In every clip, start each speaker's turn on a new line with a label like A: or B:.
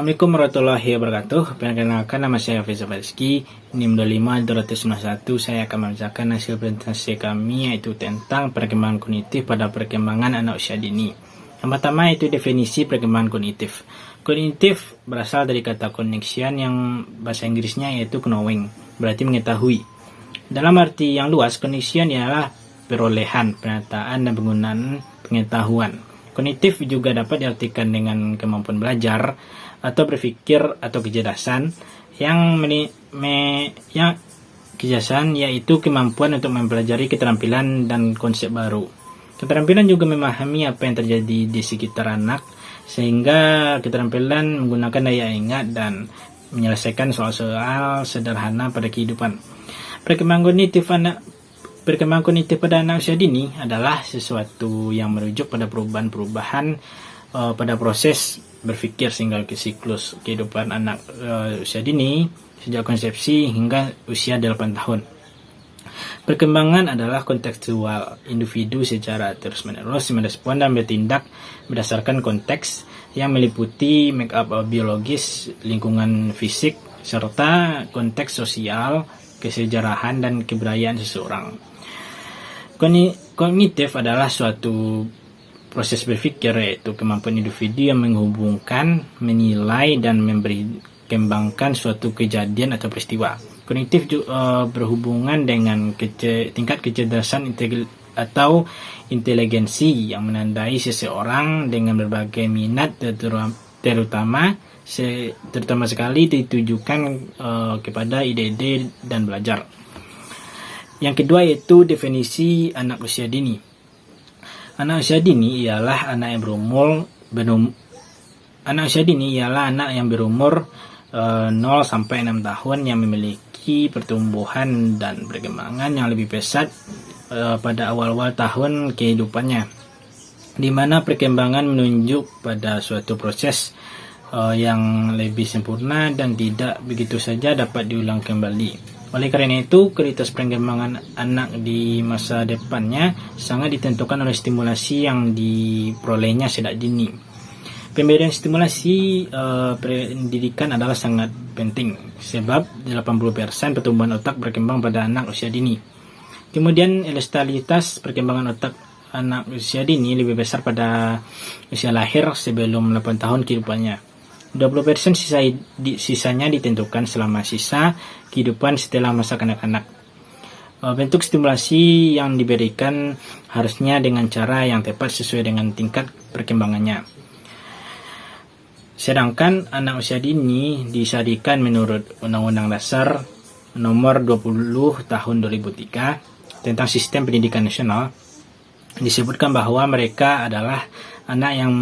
A: Assalamualaikum warahmatullahi wabarakatuh. Perkenalkan, nama saya Faisal Rizky, NIM 25291. Saya akan membacakan hasil presentasi kami, yaitu tentang perkembangan kognitif pada perkembangan anak usia dini. Yang pertama itu definisi perkembangan kognitif. Kognitif berasal dari kata connection yang bahasa Inggrisnya yaitu knowing, berarti mengetahui. Dalam arti yang luas, connection ialah perolehan, penataan, dan penggunaan pengetahuan. Kognitif juga dapat diartikan dengan kemampuan belajar atau berpikir atau kecerdasan kecerdasan yaitu kemampuan untuk mempelajari keterampilan dan konsep baru. Keterampilan juga memahami apa yang terjadi di sekitar anak, sehingga keterampilan menggunakan daya ingat dan menyelesaikan soal-soal sederhana pada kehidupan. Perkembangan kognitif pada anak usia dini adalah sesuatu yang merujuk pada perubahan-perubahan pada proses berpikir sehingga ke siklus kehidupan anak usia dini sejak konsepsi hingga usia 8 tahun. Perkembangan adalah kontekstual, individu secara terus-menerus merespon dan bertindak berdasarkan konteks yang meliputi make-up biologis, lingkungan fisik, serta konteks sosial, kesejarahan, dan kebudayaan seseorang. Kognitif adalah suatu proses berpikir, yaitu kemampuan individu yang menghubungkan, menilai, dan kembangkan suatu kejadian atau peristiwa. Kognitif berhubungan dengan tingkat kecerdasan atau inteligensi yang menandai seseorang dengan berbagai minat, terutama sekali ditujukan kepada ide-ide dan belajar. Yang kedua yaitu definisi anak usia dini. Anak usia dini ialah anak yang berumur 0 sampai 6 tahun yang memiliki pertumbuhan dan perkembangan yang lebih pesat pada awal-awal tahun kehidupannya, di mana perkembangan menunjuk pada suatu proses yang lebih sempurna dan tidak begitu saja dapat diulang kembali. Oleh karena itu, kualitas perkembangan anak di masa depannya sangat ditentukan oleh stimulasi yang diperolehnya sejak dini. Pemberian stimulasi pendidikan adalah sangat penting, sebab 80% pertumbuhan otak berkembang pada anak usia dini. Kemudian, elastisitas perkembangan otak anak usia dini lebih besar pada usia lahir sebelum 8 tahun kehidupannya. 20% sisanya ditentukan selama sisa kehidupan setelah masa kanak-kanak. Bentuk stimulasi yang diberikan harusnya dengan cara yang tepat sesuai dengan tingkat perkembangannya. Sedangkan anak usia dini disajikan menurut Undang-Undang Dasar Nomor 20 Tahun 2003 tentang Sistem Pendidikan Nasional. Disebutkan bahwa mereka adalah anak yang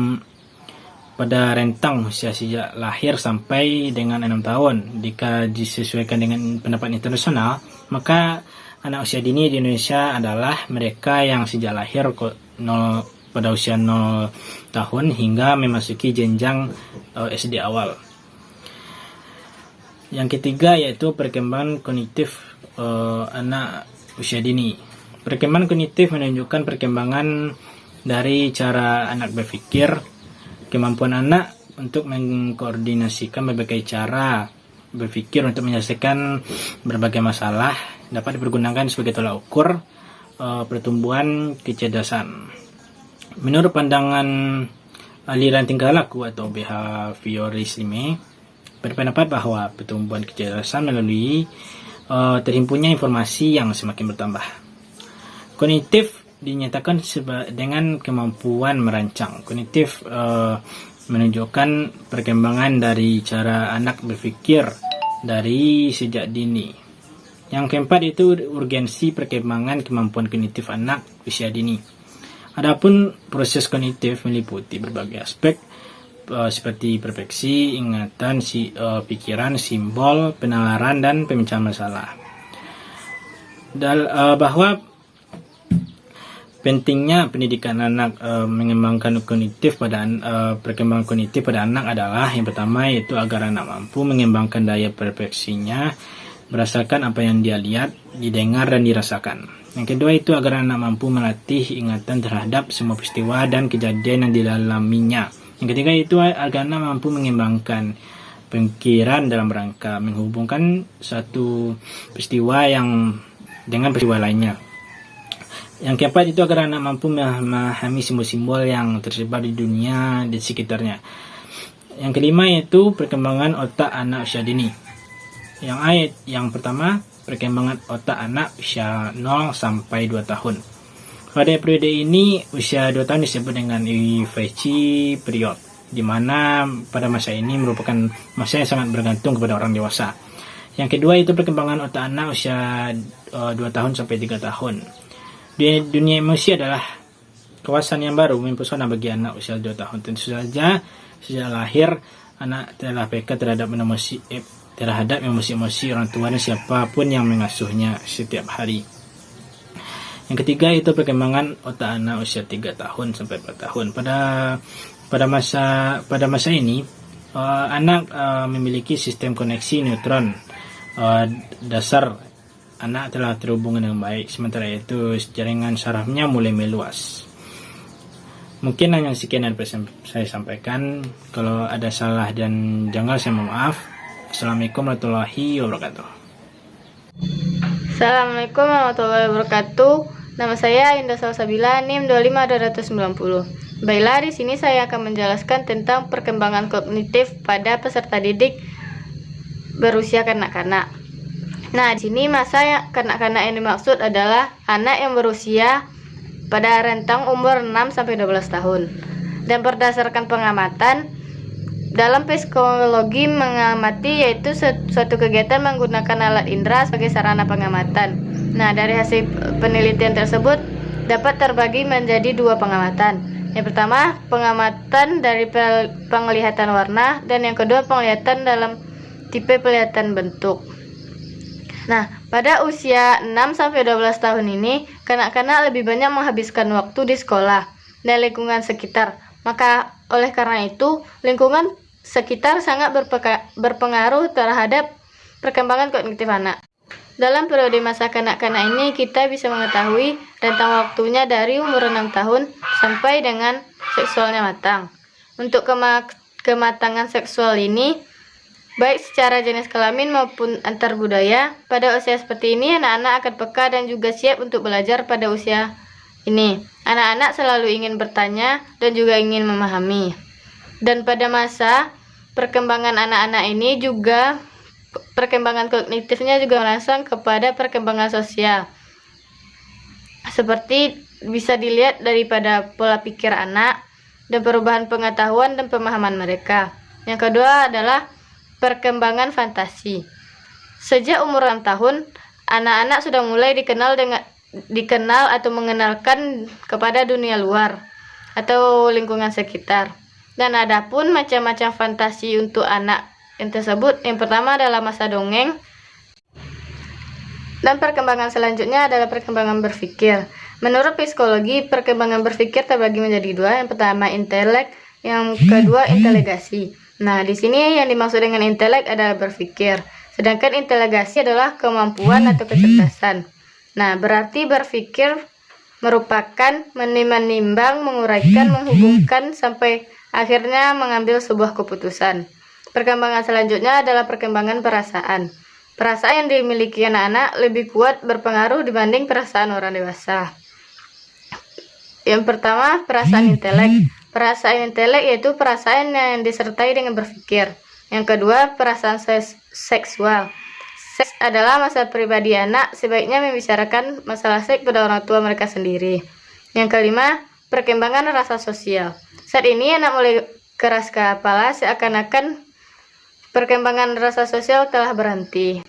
A: pada rentang usia sejak lahir sampai dengan 6 tahun. Jika disesuaikan dengan pendapat internasional, maka anak usia dini di Indonesia adalah mereka yang sejak lahir pada usia 0 tahun hingga memasuki jenjang SD awal. Yang ketiga yaitu perkembangan kognitif anak usia dini. Perkembangan kognitif menunjukkan perkembangan dari cara anak berpikir, kemampuan anak untuk mengkoordinasikan berbagai cara berpikir untuk menyelesaikan berbagai masalah dapat dipergunakan sebagai tolak ukur pertumbuhan kecerdasan. Menurut pandangan aliran tingkah laku atau behaviorisme, berpendapat bahwa pertumbuhan kecerdasan melalui terhimpunnya informasi yang semakin bertambah. Kognitif dinyatakan dengan kemampuan merancang. Kognitif menunjukkan perkembangan dari cara anak berpikir dari sejak dini. Yang keempat itu urgensi perkembangan kemampuan kognitif anak usia dini. Adapun proses kognitif meliputi berbagai aspek seperti persepsi, ingatan, pikiran, simbol, penalaran, dan pemecahan masalah. Bahwa pentingnya pendidikan anak mengembangkan perkembangan kognitif pada anak adalah yang pertama yaitu agar anak mampu mengembangkan daya persepsinya berdasarkan apa yang dia lihat, didengar, dan dirasakan. Yang kedua itu agar anak mampu melatih ingatan terhadap semua peristiwa dan kejadian yang dialaminya Yang ketiga itu agar anak mampu mengembangkan pemikiran dalam rangka menghubungkan satu peristiwa yang dengan peristiwa lainnya. Yang keempat itu agar anak mampu memahami simbol-simbol yang tersebar di dunia di sekitarnya. Yang kelima yaitu perkembangan otak anak usia dini. Yang pertama, perkembangan otak anak usia 0 sampai 2 tahun. Pada periode ini, usia 2 tahun disebut dengan infancy period, di mana pada masa ini merupakan masa yang sangat bergantung kepada orang dewasa. Yang kedua itu perkembangan otak anak usia 2 tahun sampai 3 tahun. Dunia emosi adalah kawasan yang baru mempesona bagi anak usia 2 tahun. Tentu saja sejak lahir anak telah peka terhadap emosi-emosi orang tua dan siapapun yang mengasuhnya setiap hari. Yang ketiga itu perkembangan otak anak usia 3 tahun sampai 4 tahun. Pada masa ini anak memiliki sistem koneksi neutron dasar. Anak telah terhubung dengan baik, sementara itu jaringan sarafnya mulai meluas. Mungkin hanya sekian yang bisa saya sampaikan. Kalau ada salah dan janggal saya mohon maaf. Assalamualaikum warahmatullahi wabarakatuh.
B: Assalamualaikum warahmatullahi wabarakatuh. Nama saya Indah Salsabila, NIM 25290. Baiklah, di sini saya akan menjelaskan tentang perkembangan kognitif pada peserta didik berusia kanak-kanak. Nah, di sini masa kanak-kanak yang dimaksud adalah anak yang berusia pada rentang umur 6 sampai 12 tahun. Dan berdasarkan pengamatan, dalam psikologi mengamati yaitu suatu kegiatan menggunakan alat indera sebagai sarana pengamatan. Nah, dari hasil penelitian tersebut dapat terbagi menjadi 2 pengamatan. Yang pertama, pengamatan dari penglihatan warna, dan yang kedua penglihatan dalam tipe penglihatan bentuk. Nah, pada usia 6 sampai 12 tahun ini, kanak-kanak lebih banyak menghabiskan waktu di sekolah dan lingkungan sekitar. Maka oleh karena itu, lingkungan sekitar sangat berpengaruh terhadap perkembangan kognitif anak. Dalam periode masa kanak-kanak ini, kita bisa mengetahui rentang waktunya dari umur 6 tahun sampai dengan seksualnya matang. Untuk kematangan seksual ini, baik secara jenis kelamin maupun antar budaya, pada usia seperti ini anak-anak akan peka dan juga siap untuk belajar pada usia ini. Anak-anak selalu ingin bertanya dan juga ingin memahami. Dan pada masa perkembangan anak-anak ini juga perkembangan kognitifnya juga merangsang kepada perkembangan sosial. Seperti bisa dilihat daripada pola pikir anak dan perubahan pengetahuan dan pemahaman mereka. Yang kedua adalah perkembangan fantasi. Sejak umur 6 tahun, anak-anak sudah mulai dikenal atau mengenalkan kepada dunia luar atau lingkungan sekitar. Dan ada pun macam-macam fantasi untuk anak yang tersebut. Yang pertama adalah masa dongeng. Dan perkembangan selanjutnya adalah perkembangan berpikir. Menurut psikologi, perkembangan berpikir terbagi menjadi 2. Yang pertama intelek, yang kedua inteligasi. Nah, di sini yang dimaksud dengan intelek adalah berpikir. Sedangkan inteligasi adalah kemampuan atau kecerdasan. Nah, berarti berpikir merupakan menimbang, menguraikan, menghubungkan sampai akhirnya mengambil sebuah keputusan. Perkembangan selanjutnya adalah perkembangan perasaan. Perasaan yang dimiliki anak-anak lebih kuat berpengaruh dibanding perasaan orang dewasa. Yang pertama, perasaan intelek. Perasaan intelek yaitu perasaan yang disertai dengan berpikir. Yang kedua, perasaan seksual. Seks adalah masalah pribadi anak, sebaiknya membicarakan masalah seks pada orang tua mereka sendiri. Yang kelima, perkembangan rasa sosial. Saat ini anak mulai keras kepala, seakan-akan perkembangan rasa sosial telah berhenti.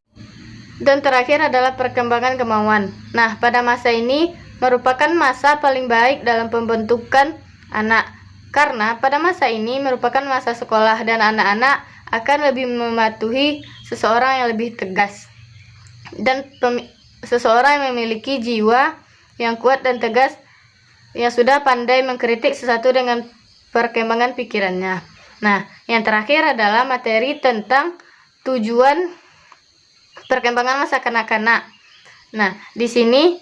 B: Dan terakhir adalah perkembangan kemauan. Nah, pada masa ini merupakan masa paling baik dalam pembentukan anak. Karena pada masa ini merupakan masa sekolah dan anak-anak akan lebih mematuhi seseorang yang lebih tegas. Dan seseorang yang memiliki jiwa yang kuat dan tegas, yang sudah pandai mengkritik sesuatu dengan perkembangan pikirannya. Nah, yang terakhir adalah materi tentang tujuan perkembangan masa kanak-kanak. Nah, di sini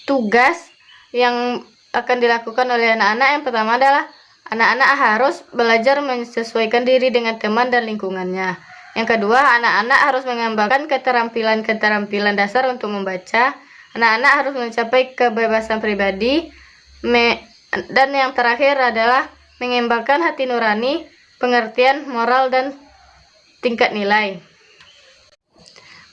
B: tugas yang akan dilakukan oleh anak-anak yang pertama adalah Anak-anak harus belajar menyesuaikan diri dengan teman dan lingkungannya. Yang kedua, anak-anak harus mengembangkan keterampilan dasar untuk membaca. Anak-anak harus mencapai kebebasan pribadi. Dan yang terakhir adalah mengembangkan hati nurani, pengertian moral, dan tingkat nilai.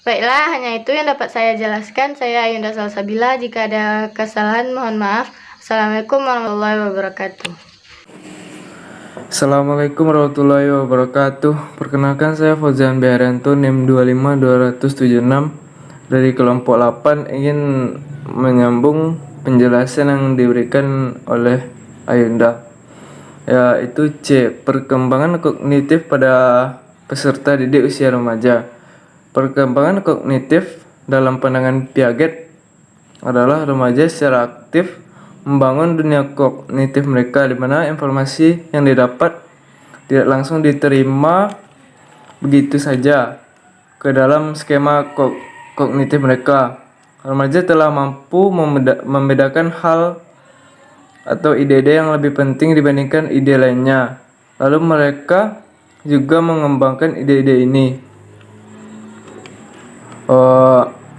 B: Baiklah, hanya itu yang dapat saya jelaskan. Saya Ayunda Salsabila. Jika ada kesalahan, mohon maaf. Assalamualaikum warahmatullahi wabarakatuh.
C: Assalamualaikum warahmatullahi wabarakatuh. Perkenalkan, saya Fauzan Biharyanto, NIM 25276 dari kelompok 8, ingin menyambung penjelasan yang diberikan oleh Ayunda, yaitu C. Perkembangan kognitif pada peserta didik usia remaja. Perkembangan kognitif dalam pandangan Piaget adalah remaja secara aktif membangun dunia kognitif mereka, di mana informasi yang didapat tidak langsung diterima begitu saja ke dalam skema kognitif mereka. Remaja telah mampu membedakan hal atau ide-ide yang lebih penting dibandingkan ide lainnya. Lalu mereka juga mengembangkan ide-ide ini.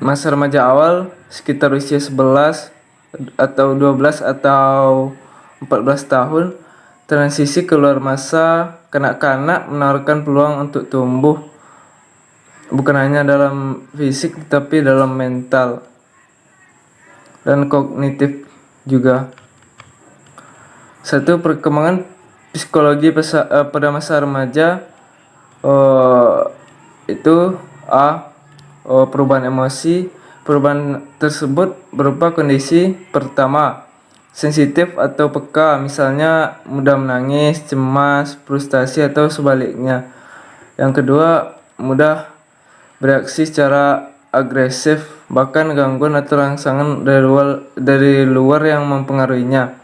C: Masa remaja awal sekitar usia 11 atau 12 atau 14 tahun, transisi keluar masa kanak-kanak menawarkan peluang untuk tumbuh bukan hanya dalam fisik tetapi dalam mental dan kognitif juga. Satu, perkembangan psikologi pada masa remaja, itu A. Perubahan emosi. Perubahan tersebut berupa kondisi pertama, sensitif atau peka, misalnya mudah menangis, cemas, frustasi, atau sebaliknya. Yang kedua, mudah bereaksi secara agresif, bahkan gangguan atau rangsangan dari luar yang mempengaruhinya.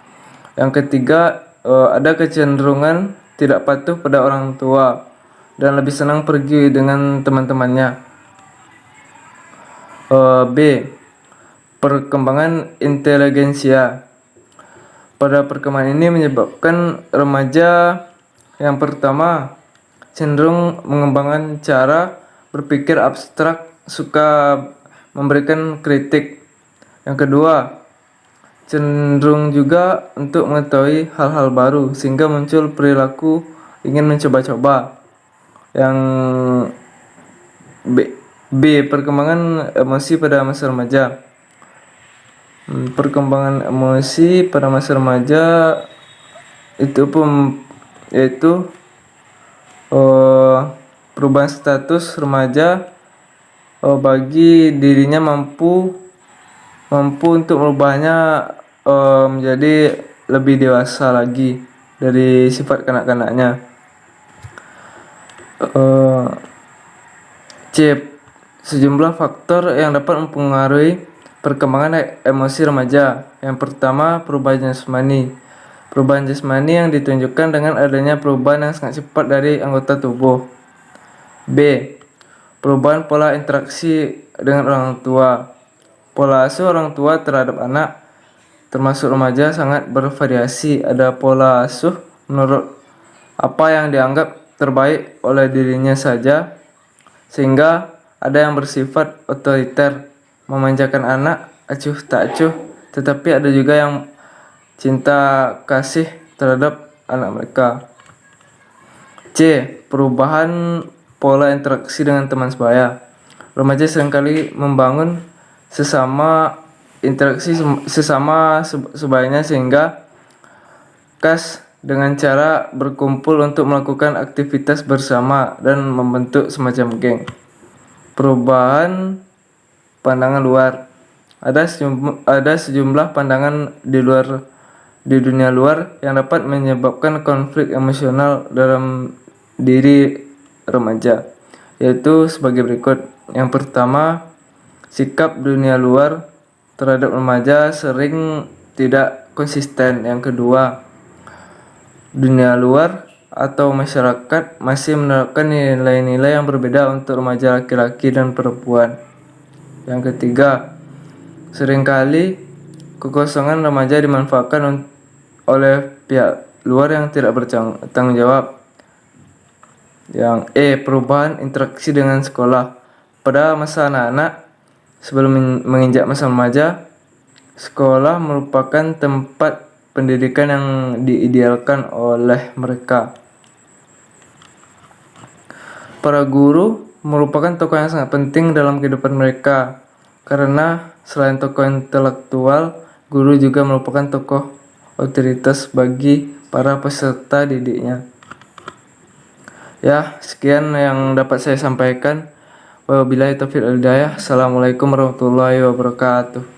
C: Yang ketiga, ada kecenderungan tidak patuh pada orang tua dan lebih senang pergi dengan teman-temannya. B. Perkembangan inteligensia. Pada perkembangan ini menyebabkan remaja yang pertama cenderung mengembangkan cara berpikir abstrak, suka memberikan kritik. Yang kedua, cenderung juga untuk mengetahui hal-hal baru sehingga muncul perilaku ingin mencoba-coba. Yang B. Perkembangan emosi pada masa remaja. Perkembangan emosi pada masa remaja yaitu perubahan status remaja bagi dirinya mampu untuk merubahnya menjadi lebih dewasa lagi dari sifat kanak-kanaknya. C. Sejumlah faktor yang dapat mempengaruhi perkembangan emosi remaja. Yang pertama, perubahan jasmani. Perubahan jasmani yang ditunjukkan dengan adanya perubahan yang sangat cepat dari anggota tubuh. B. Perubahan pola interaksi dengan orang tua. Pola asuh orang tua terhadap anak, termasuk remaja, sangat bervariasi. Ada pola asuh menurut apa yang dianggap terbaik oleh dirinya saja, sehingga ada yang bersifat otoriter, memanjakan anak, acuh tak acuh, tetapi ada juga yang cinta kasih terhadap anak mereka. C. Perubahan pola interaksi dengan teman sebaya. Remaja seringkali membangun interaksi sesama sebayanya sehingga khas dengan cara berkumpul untuk melakukan aktivitas bersama dan membentuk semacam geng. Perubahan pandangan luar. Ada sejumlah pandangan di dunia luar yang dapat menyebabkan konflik emosional dalam diri remaja, yaitu sebagai berikut. Yang pertama, sikap dunia luar terhadap remaja sering tidak konsisten. Yang kedua, dunia luar atau masyarakat masih menerapkan nilai-nilai yang berbeda untuk remaja laki-laki dan perempuan. Yang ketiga, seringkali kekosongan remaja dimanfaatkan oleh luar yang tidak bertanggung jawab. Yang perubahan interaksi dengan sekolah. Pada masa anak-anak sebelum menginjak masa remaja, sekolah merupakan tempat pendidikan yang diidealkan oleh mereka. Para guru merupakan tokoh yang sangat penting dalam kehidupan mereka, karena selain tokoh intelektual, guru juga merupakan tokoh otoritas bagi para peserta didiknya. Ya, sekian yang dapat saya sampaikan. Wabillahi taufiq wal hidayah. Assalamualaikum warahmatullahi wabarakatuh.